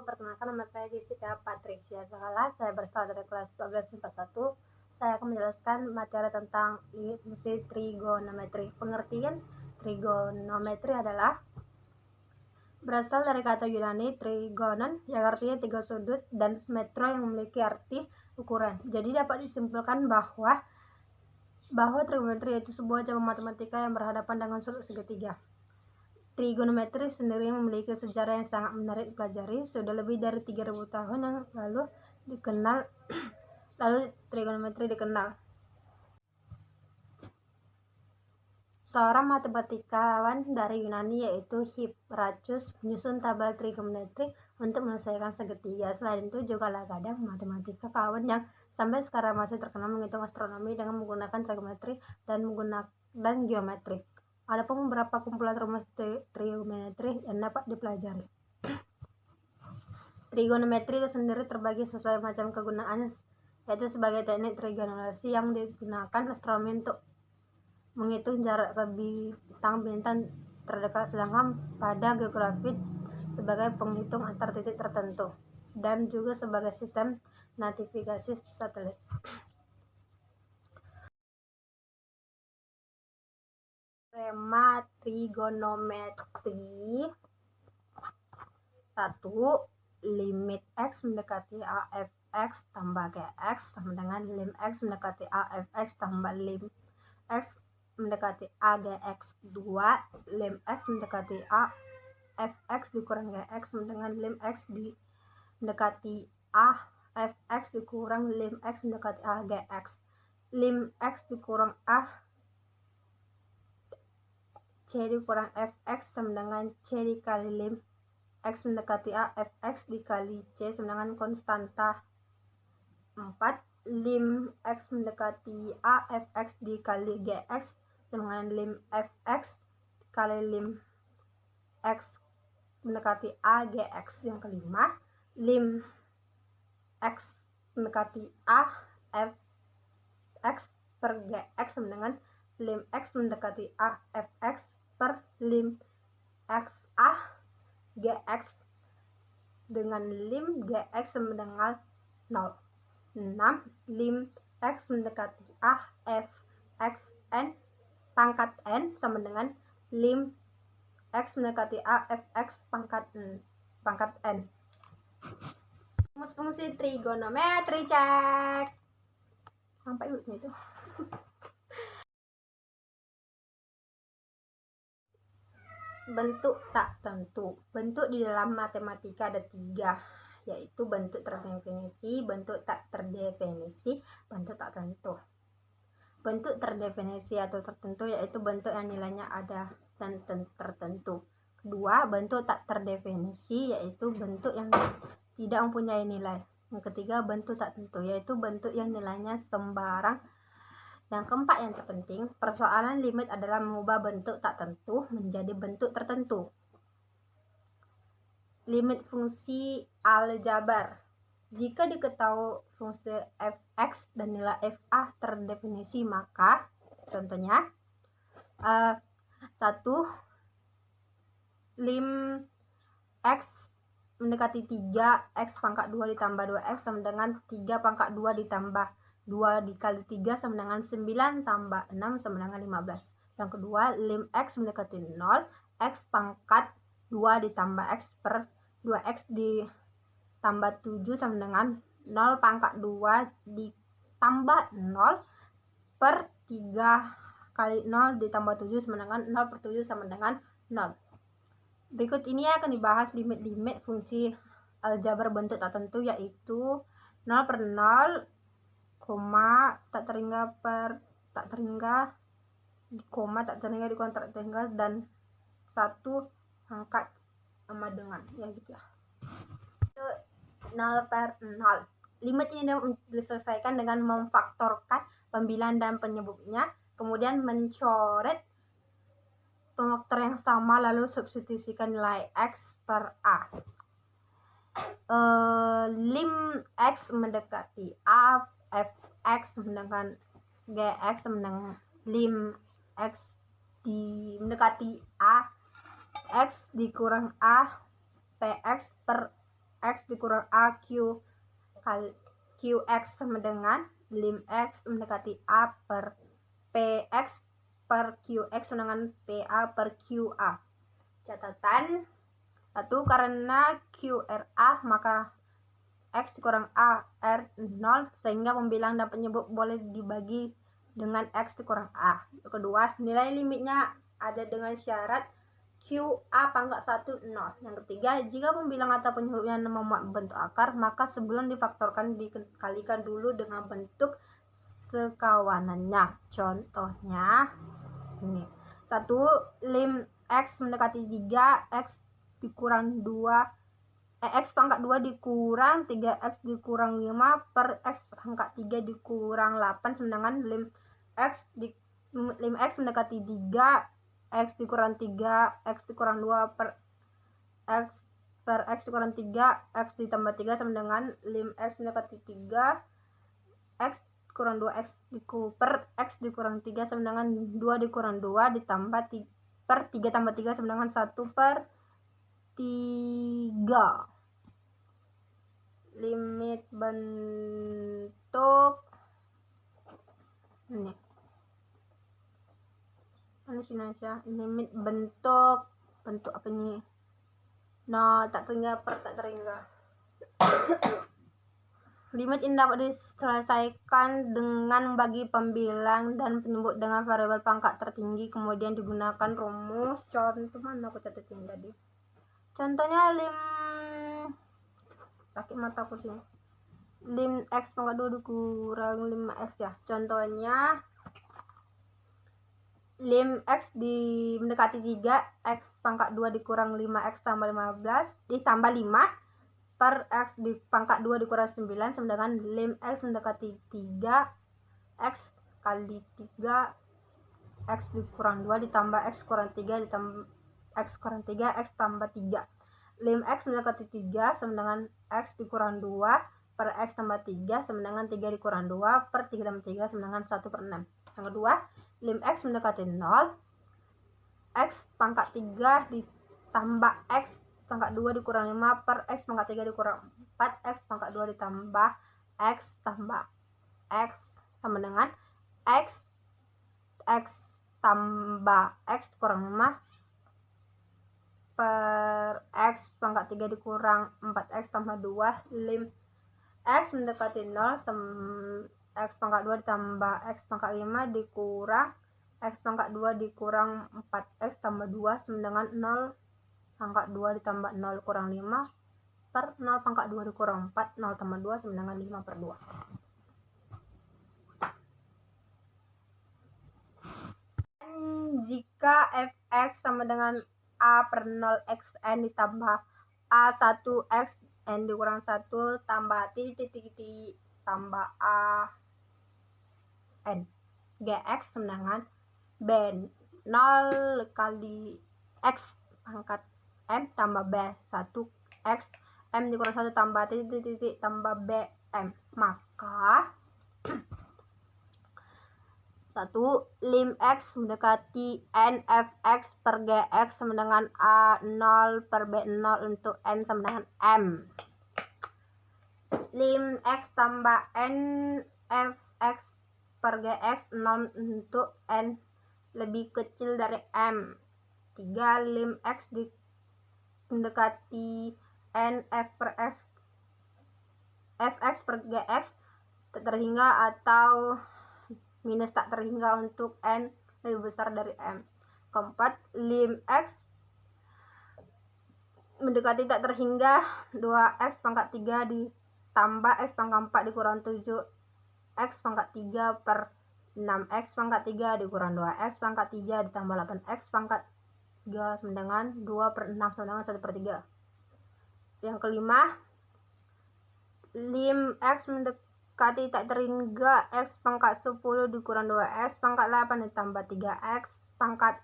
perkenalkan, nama saya Jessica Patricia Sagala. Saya berasal dari kelas 12 IPA 1. Saya akan menjelaskan materi tentang fungsi trigonometri. Pengertian trigonometri adalah berasal dari kata Yunani trigonon yang artinya 3 sudut dan metro yang memiliki arti ukuran. Jadi dapat disimpulkan bahwa trigonometri itu sebuah cabang matematika yang berhadapan dengan sudut segitiga. Trigonometri sendiri memiliki sejarah yang sangat menarik dipelajari. Sudah lebih dari 3000 tahun yang lalu trigonometri dikenal. Seorang matematikawan dari Yunani yaitu Hipparchus menyusun tabel trigonometri untuk menyelesaikan segitiga. Selain itu juga kadang matematika kawan yang sampai sekarang masih terkenal menghitung astronomi dengan menggunakan trigonometri dan geometri. Adapun beberapa kumpulan rumus trigonometri yang dapat dipelajari. Trigonometri itu sendiri terbagi sesuai macam kegunaannya, yaitu sebagai teknik trigonometri yang digunakan astronomi untuk menghitung jarak ke bintang-bintang terdekat, sedangkan pada geografi sebagai penghitung antar titik tertentu, dan juga sebagai sistem navigasi satelit. Teorema trigonometri 1. Limit x mendekati a fx tambah gx sama dengan lim x mendekati a fx tambah lim x mendekati a gx. 2. Lim x mendekati a fx dikurang gx sama dengan lim x mendekati a fx dikurang lim x mendekati a gx. Lim x dikurang a C dikurang fx sama dengan C dikali lim x mendekati a fx dikali C sama dengan konstanta. 4. Lim x mendekati a fx dikali gx sama dengan lim fx dikali lim x mendekati a gx. Yang kelima, lim x mendekati a fx per gx sama dengan lim x mendekati a fx per lim x a gx dengan lim gx sama dengan 0. 6. Lim x mendekati a fx n pangkat n sama dengan lim x mendekati a fx pangkat n. Rumus fungsi trigonometri cek. Sampai itu. Bentuk tak tentu. Bentuk di dalam matematika ada 3, yaitu bentuk terdefinisi, bentuk tak terdefinisi, bentuk tak tentu. Bentuk terdefinisi atau tertentu yaitu bentuk yang nilainya ada dan tertentu. Kedua, bentuk tak terdefinisi yaitu bentuk yang tidak mempunyai nilai. Yang ketiga, bentuk tak tentu yaitu bentuk yang nilainya sembarang. Yang keempat yang terpenting, persoalan limit adalah mengubah bentuk tak tentu menjadi bentuk tertentu. Limit fungsi aljabar. Jika diketahui fungsi fx dan nilai fa terdefinisi, maka contohnya 1. Lim x mendekati 3 x pangkat 2 ditambah 2x sama dengan 3 pangkat 2 ditambah 2 dikali 3 sama dengan 9 tambah 6 sama dengan 15. Yang kedua, lim x mendekati 0 x pangkat 2 ditambah x per 2x ditambah 7 sama dengan 0 pangkat 2 ditambah 0 per 3 kali 0 ditambah 7 sama dengan 0 per 7 sama dengan 0. Berikut ini akan dibahas limit-limit fungsi aljabar bentuk tak tentu, yaitu 0 per 0, koma, tak terhingga per tak terhingga, koma, tak terhingga di tak terhingga, dan 1 angkat sama dengan ya gitu ya. 0 per 0. Limit ini diselesaikan dengan memfaktorkan pembilang dan penyebutnya, kemudian mencoret pemfaktor yang sama lalu substitusikan nilai x per a. Lim x mendekati a fx dengan gx sama dengan lim x mendekati a x dikurang a px per x dikurang a q kali qx sama dengan lim x mendekati a per px per qx sama dengan pa per qa. Catatan 1, karena QRA maka X dikurang A R 0 sehingga pembilang dan penyebut boleh dibagi dengan X dikurang A. Kedua, nilai limitnya ada dengan syarat QA pangkat 1 0. Yang ketiga, jika pembilang atau penyebutnya memuat bentuk akar, maka sebelum difaktorkan dikalikan dulu dengan bentuk sekawanannya. Contohnya ini. 1, lim X mendekati 3, X dikurang 2, X pangkat 2 dikurang 3X dikurang 5 per X pangkat 3 dikurang 8 sedangkan lim X mendekati 3, X dikurang 3, X dikurang 2 per X dikurang 3, X ditambah 3 sama dengan lim X mendekati 3, X kurang 2X per X dikurang 3 sama dengan 2 dikurang 2 ditambah per 3 tambah 3 sama dengan 1 per 3. Limit bentuk ini limit bentuk apa ini? No, tak terhingga per tak terhingga. Limit ini dapat diselesaikan dengan membagi pembilang dan penyebut dengan variabel pangkat tertinggi, kemudian digunakan rumus. Contoh mana aku catatin tadi? Contohnya lim sakit mataku sih. Lim X pangkat 2 dikurang 5X ya. Contohnya lim X mendekati 3, X pangkat 2 dikurang 5X tambah 15 ditambah 5 per X di pangkat 2 dikurang 9 sama dengan lim X mendekati 3, X kali 3, X dikurang 2 ditambah X kurang 3 ditambah X kurang 3, X tambah 3. Lim X mendekati 3 sama dengan X dikurang 2 per X tambah 3 sama dengan 3 dikurang 2 per 3 tambah 3 sama dengan 1 per 6. Yang kedua, lim X mendekati 0, X pangkat 3 ditambah X pangkat 2 dikurang 5 per X pangkat 3 dikurang 4, X pangkat 2 ditambah X tambah X sama dengan X tambah X dikurang 5 per X pangkat 3 dikurang 4X tambah 2. Lim X mendekati 0 X pangkat 2 ditambah X pangkat 5 dikurang X pangkat 2 dikurang 4X tambah 2 sama dengan 0 pangkat 2 ditambah 0 kurang 5 per 0 pangkat 2 dikurang 4, 0 tambah 2 sama dengan 5 per 2. Jika fx sama dengan a per 0xn ditambah a1x n dikurang 1 tambah titik tambah a n, gx sama dengan b 0 kali x pangkat m tambah b 1x m dikurang 1 tambah titik tambah b m, maka 1. Lim X mendekati N Fx per Gx sama dengan A0 per B0 untuk N sama dengan M. Lim X tambah N Fx per Gx 0 untuk N lebih kecil dari M. 3. Lim X mendekati N Fx per Gx tak terhingga atau minus tak terhingga untuk N lebih besar dari M. 4. Lim X mendekati tak terhingga 2X pangkat 3 ditambah X pangkat 4 dikurang 7X pangkat 3 per 6X pangkat 3 dikurang 2X pangkat 3 ditambah 8X pangkat 3 sama dengan 2 per 6 sama dengan 1 per 3. Yang kelima, lim X mendekati tak terhingga X pangkat 10 dikurang 2X pangkat 8 ditambah 3X pangkat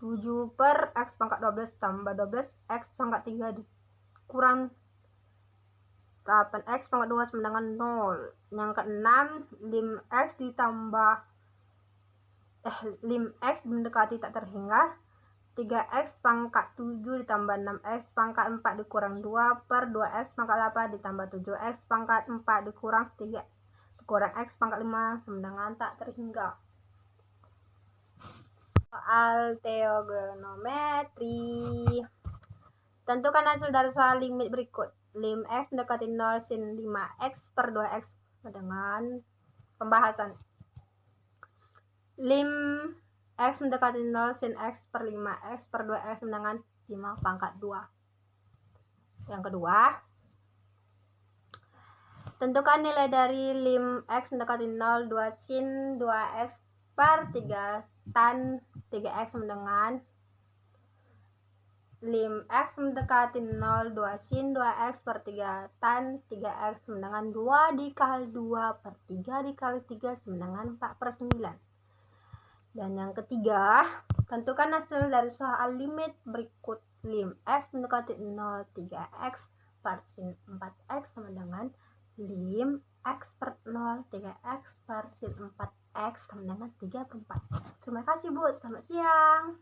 7 per X pangkat 12 tambah 12 X pangkat 3 dikurang 8X pangkat 2 sama dengan 0. Yang keenam, lim X mendekati tak terhingga 3x pangkat 7 ditambah 6x pangkat 4 dikurang 2 per 2x pangkat 8 ditambah 7x pangkat 4 dikurang 3 dikurang x pangkat 5 sama dengan tak terhingga. Soal trigonometri. Tentukan hasil dari soal limit berikut. Lim x mendekati 0 sin 5x per 2x dengan pembahasan. Lim x mendekati 0 sin x per 5x per 2x dengan 5 pangkat 2. Yang kedua, tentukan nilai dari lim x mendekati 0 2 sin 2x per 3 tan 3x dengan lim x mendekati 0 2 sin 2x per 3 tan 3x dengan 2 dikali 2 per 3 dikali 3 sama dengan 4 per 9. Dan yang ketiga, tentukan hasil dari soal limit berikut. Lim x mendekati 0 3x per sin 4x sama dengan lim x per 0 3x per sin 4x sama dengan 3 per 4. Terima kasih Bu, selamat siang.